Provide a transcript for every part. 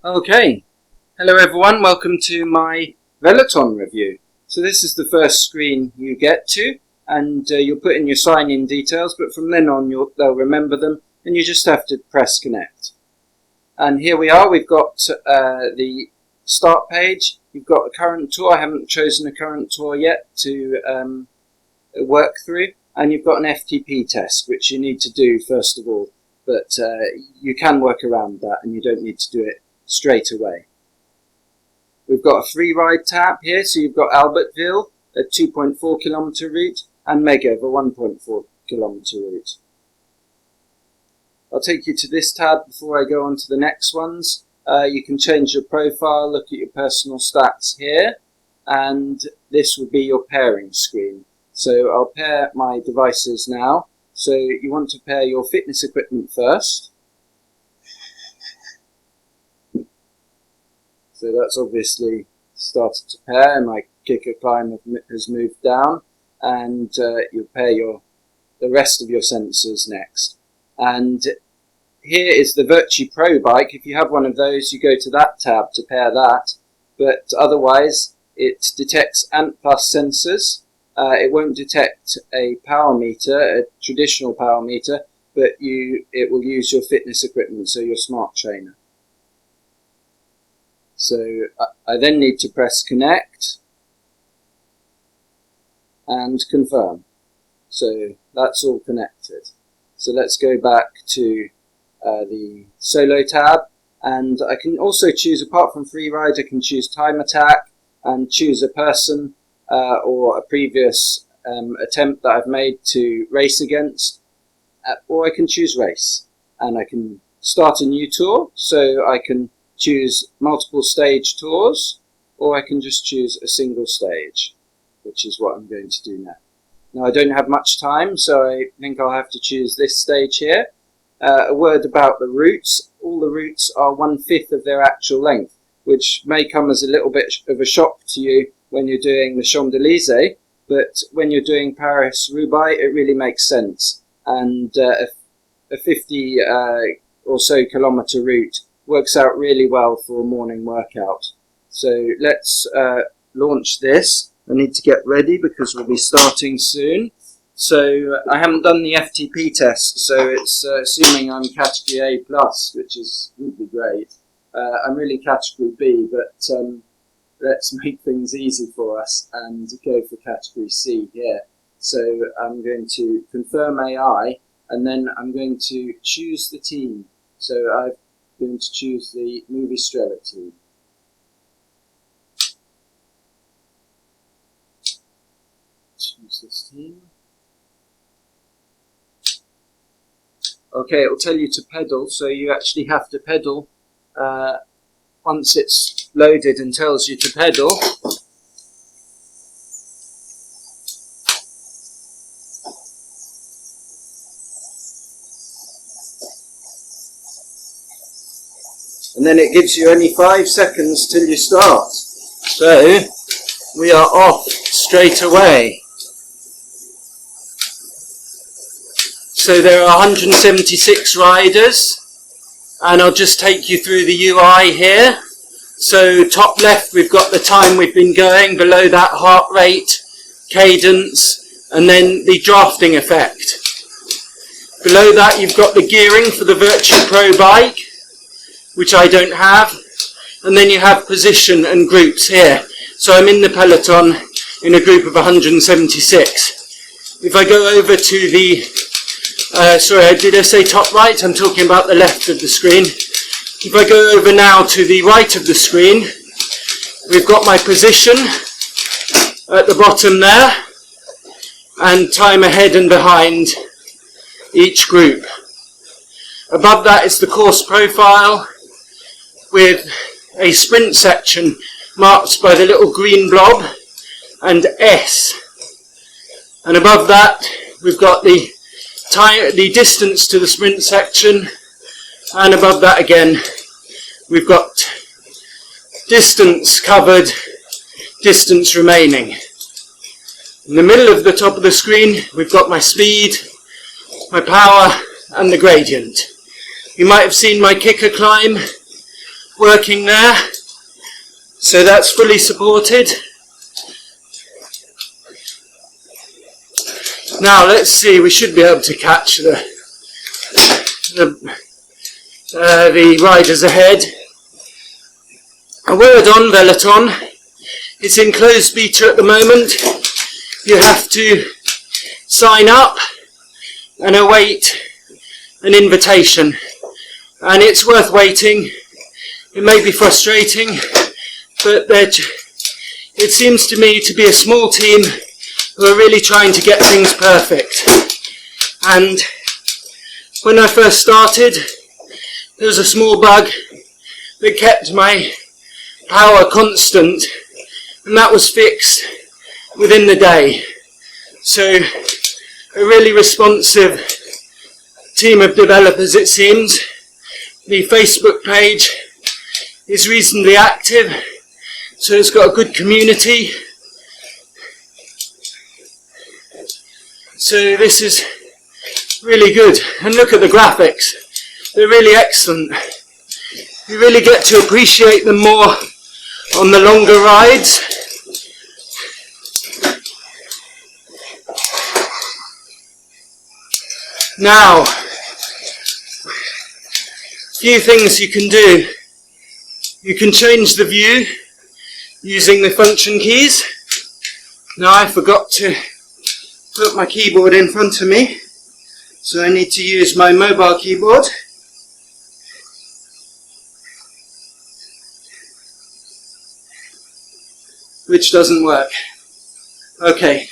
Okay, hello everyone, welcome to my Veloton review. So this is the first screen you get to, and you'll put in your sign-in details, but from then on they'll remember them, and you just have to press connect. And here we are, we've got the start page, you've got a current tour. I haven't chosen a current tour yet to work through, and you've got an FTP test, which you need to do first of all, but you can work around that and you don't need to do it straight away. We've got a free ride tab here, so you've got Albertville, a 2.4 kilometre route, and Megève, a 1.4 kilometre route. I'll take you to this tab before I go on to the next ones. You can change your profile, look at your personal stats here, and this will be your pairing screen. So I'll pair my devices now. So you want to pair your fitness equipment first. So that's obviously started to pair. My kicker climb has moved down, and you'll pair the rest of your sensors next. And here is the Virtupro bike. If you have one of those, you go to that tab to pair that. But otherwise, it detects Ant+ sensors. It won't detect a power meter, a traditional power meter, but it will use your fitness equipment, so your smart trainer. So I then need to press connect and confirm. So that's all connected. So let's go back to the solo tab, and I can also choose, apart from free ride, I can choose time attack and choose a person or a previous attempt that I've made to race against, or I can choose race, and I can start a new tour, so I can choose multiple stage tours, or I can just choose a single stage, which is what I'm going to do now. Now I don't have much time, so I think I'll have to choose this stage here. A word about the routes. All the routes are 1/5 of their actual length, which may come as a little bit of a shock to you when you're doing the Champs-Élysées, but when you're doing Paris-Roubaix, it really makes sense. And a 50 or so kilometre route works out really well for a morning workout. So let's launch this. I need to get ready because we'll be starting soon. So I haven't done the FTP test, so it's assuming I'm category A+, which would be great. I'm really category B, but let's make things easy for us and go for category C here. So I'm going to confirm AI, and then I'm going to choose the team. So I'm going to choose the Movie Strela team. Choose this team. Okay, it will tell you to pedal, so you actually have to pedal once it's loaded and tells you to pedal. And then it gives you only 5 seconds till you start. So we are off straight away. So there are 176 riders, and I'll just take you through the UI here. So top left we've got the time we've been going, below that heart rate, cadence, and then the drafting effect. Below that you've got the gearing for the Virtupro bike, which I don't have, and then you have position and groups here. So I'm in the peloton in a group of 176. If I go over to the sorry, did I say top right? I'm talking about the left of the screen. If I go over now to the right of the screen, we've got my position at the bottom there, and time ahead and behind each group. Above that is the course profile, with a sprint section marked by the little green blob and S. And above that, we've got the distance to the sprint section, and above that again we've got distance covered, distance remaining. In the middle of the top of the screen we've got my speed, my power and the gradient. You might have seen my kicker climb working there. So that's fully supported. Now let's see, we should be able to catch the riders ahead. A word on Veloton. It's in closed beta at the moment. You have to sign up and await an invitation. And it's worth waiting. It may be frustrating, but it seems to me to be a small team who are really trying to get things perfect. And when I first started, there was a small bug that kept my power constant, and that was fixed within the day. So a really responsive team of developers, it seems. The Facebook page is reasonably active, so it's got a good community. So this is really good. And look at the graphics. They're really excellent. You really get to appreciate them more on the longer rides. Now, a few things you can do. You can change the view using the function keys. Now I forgot to put my keyboard in front of me, so I need to use my mobile keyboard. Which doesn't work. Okay,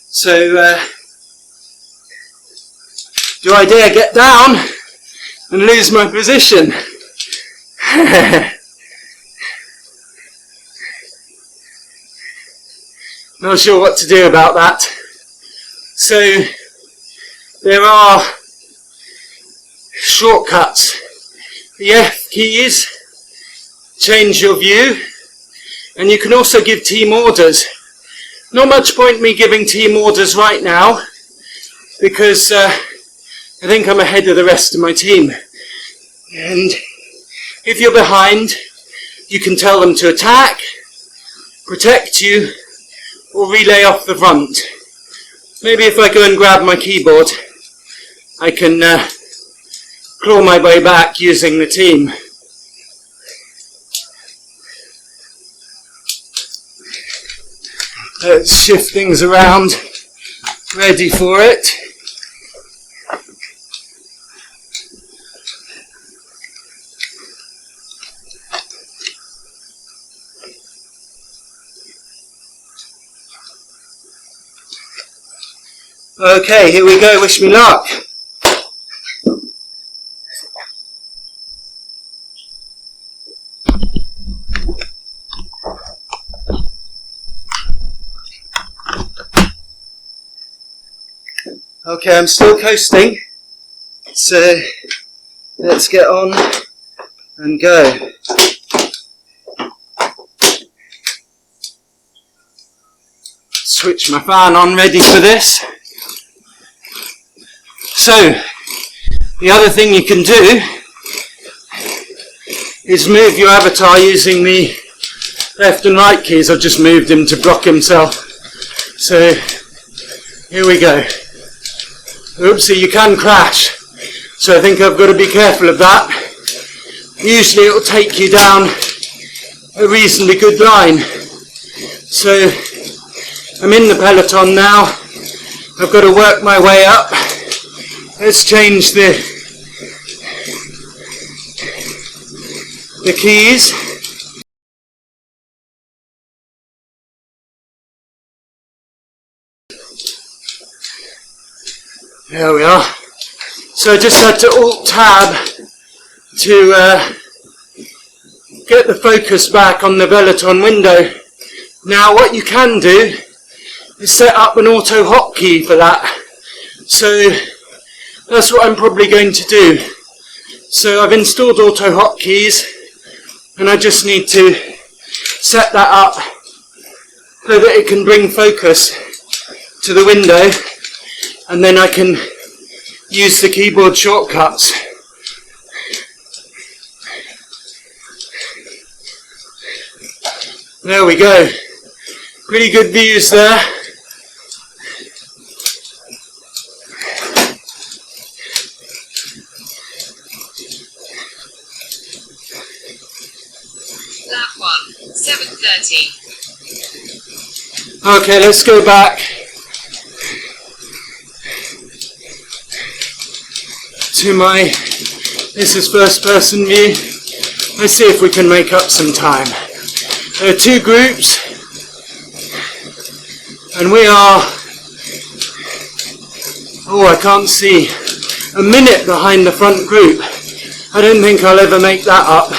so do I dare get down and lose my position? Not sure what to do about that. So there are shortcuts. The F keys change your view, and you can also give team orders. Not much point me giving team orders right now, because I think I'm ahead of the rest of my team. And if you're behind, you can tell them to attack, protect you, or relay off the front. Maybe if I go and grab my keyboard, I can claw my way back using the team. Let's shift things around, ready for it. Okay, here we go, wish me luck. Okay, I'm still coasting, so let's get on and go. Switch my fan on, ready for this. So, the other thing you can do is move your avatar using the left and right keys. I've just moved him to block himself. So, here we go. Oopsie, you can crash. So I think I've got to be careful of that. Usually it will take you down a reasonably good line. So, I'm in the peloton now. I've got to work my way up. Let's change the keys. There we are. So I just had to Alt-Tab to get the focus back on the Veloton window. Now what you can do is set up an auto hotkey for that. So that's what I'm probably going to do. So I've installed auto hotkeys, and I just need to set that up so that it can bring focus to the window, and then I can use the keyboard shortcuts. There we go. Pretty good views there. Lap 1, 7:30. Okay, let's go back to this is first person view. Let's see if we can make up some time. There are two groups, and we are, I can't see, a minute behind the front group. I don't think I'll ever make that up.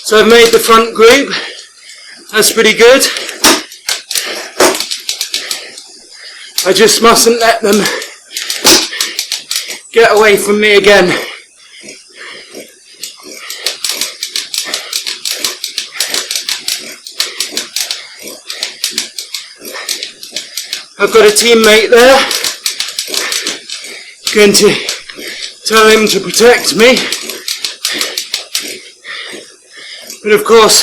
So I've made the front group. That's pretty good. I just mustn't let them get away from me again. I've got a teammate there. Going to tell him to protect me. But of course,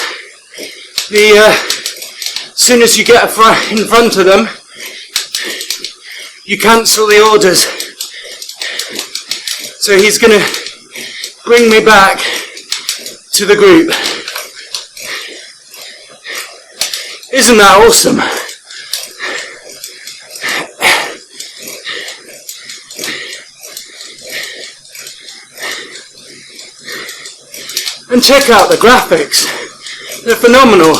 as soon as you get in front of them, you cancel the orders. So he's going to bring me back to the group. Isn't that awesome? And check out the graphics. They're phenomenal.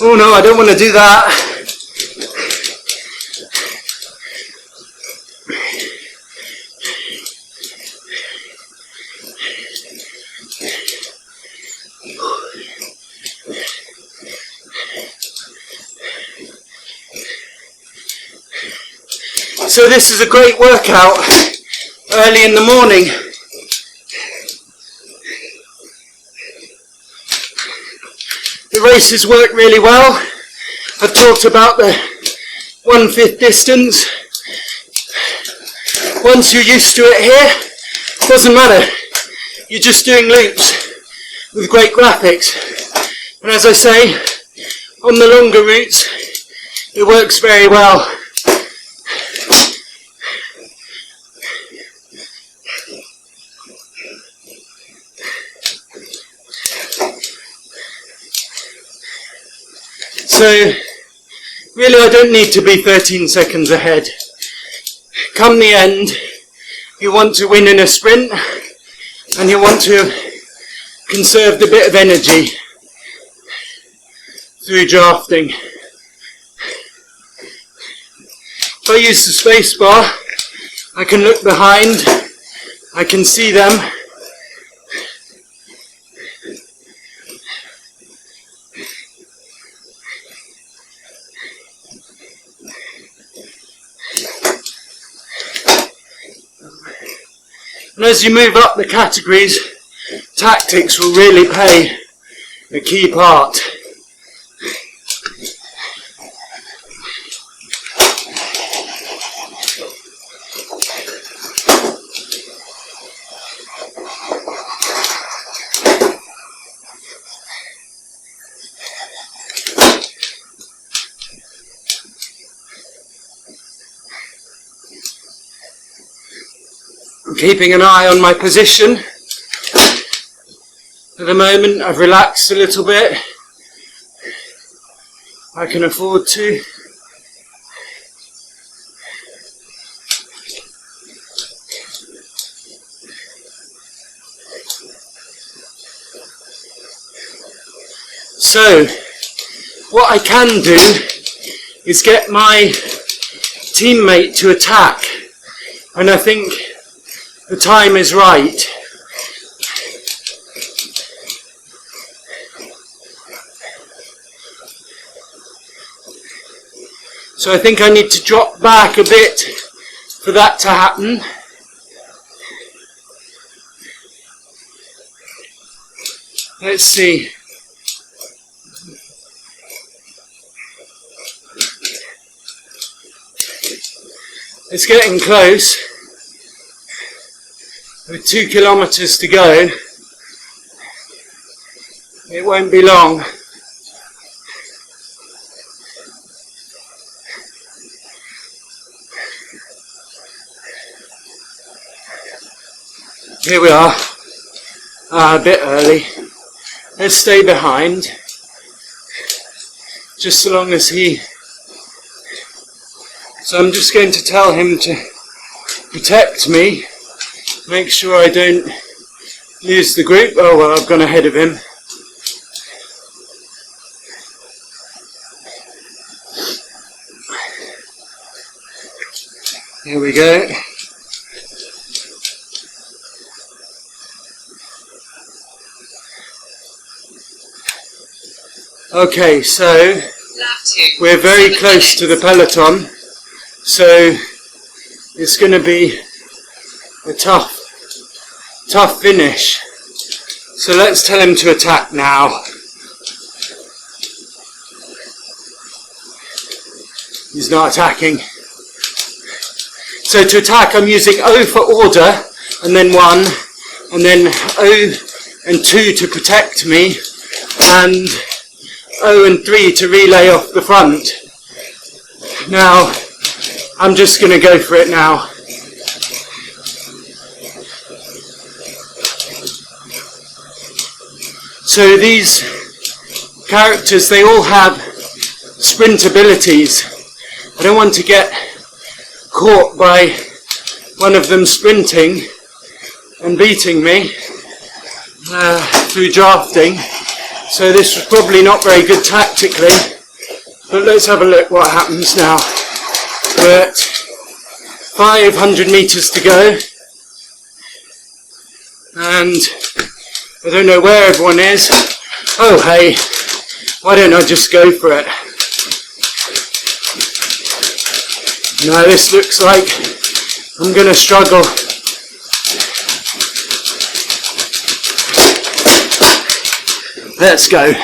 Oh no, I don't want to do that. So this is a great workout early in the morning. The races work really well. I've talked about the 1/5 distance. Once you're used to it here, it doesn't matter. You're just doing loops with great graphics. And as I say, on the longer routes, it works very well. So, really I don't need to be 13 seconds ahead. Come the end, you want to win in a sprint, and you want to conserve a bit of energy through drafting. If I use the space bar, I can look behind, I can see them. And as you move up the categories, tactics will really play a key part. I'm keeping an eye on my position. At the moment I've relaxed a little bit. I can afford to. So, what I can do is get my teammate to attack, and I think the time is right. So I think I need to drop back a bit for that to happen. Let's see. It's getting close. With 2 kilometers to go, it won't be long. Here we are, a bit early. Let's stay behind, just so long as he... So I'm just going to tell him to protect me, make sure I don't lose the group. Oh well, I've gone ahead of him. Here we go. Okay, so we're very close to the peloton, so it's going to be a tough finish. So let's tell him to attack now. He's not attacking. So to attack, I'm using O for order, and then 1, and then O and 2 to protect me, and O and 3 to relay off the front. Now, I'm just going to go for it now. So these characters, they all have sprint abilities. I don't want to get caught by one of them sprinting and beating me through drafting. So this was probably not very good tactically, but let's have a look what happens now. We're at 500 meters to go, and I don't know where everyone is. Oh hey, why don't I just go for it? No, this looks like I'm gonna struggle. Let's go.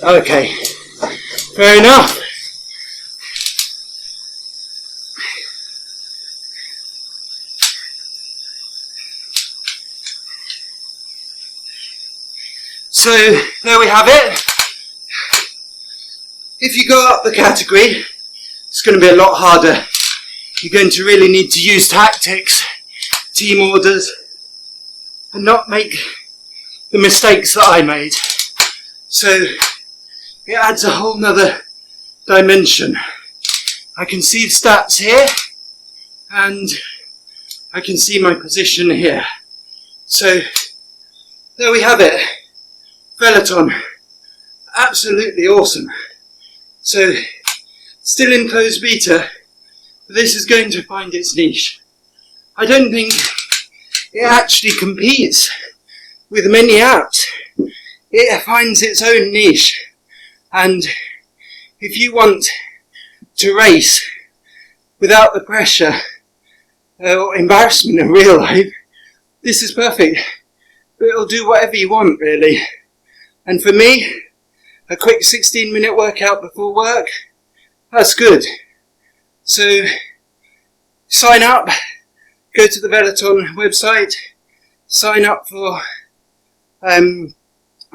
Okay, fair enough. So there we have it. If you go up the category, it's going to be a lot harder. You're going to really need to use tactics, team orders, and not make the mistakes that I made. So it adds a whole nother dimension. I can see the stats here, and I can see my position here. So there we have it. Veloton, absolutely awesome. So still in closed beta, but this is going to find its niche. I don't think it actually competes with many apps. It finds its own niche, and if you want to race without the pressure or embarrassment of real life, this is perfect. It'll do whatever you want, really. And for me, a quick 16-minute workout before work, that's good. So sign up, go to the Veloton website, sign up for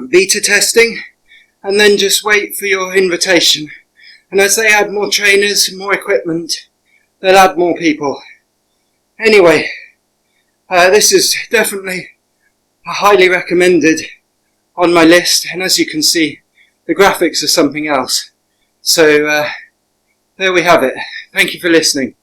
beta testing, and then just wait for your invitation. And as they add more trainers and more equipment, they'll add more people. Anyway, this is definitely a highly recommended on my list, and as you can see, the graphics are something else. So there we have it. Thank you for listening.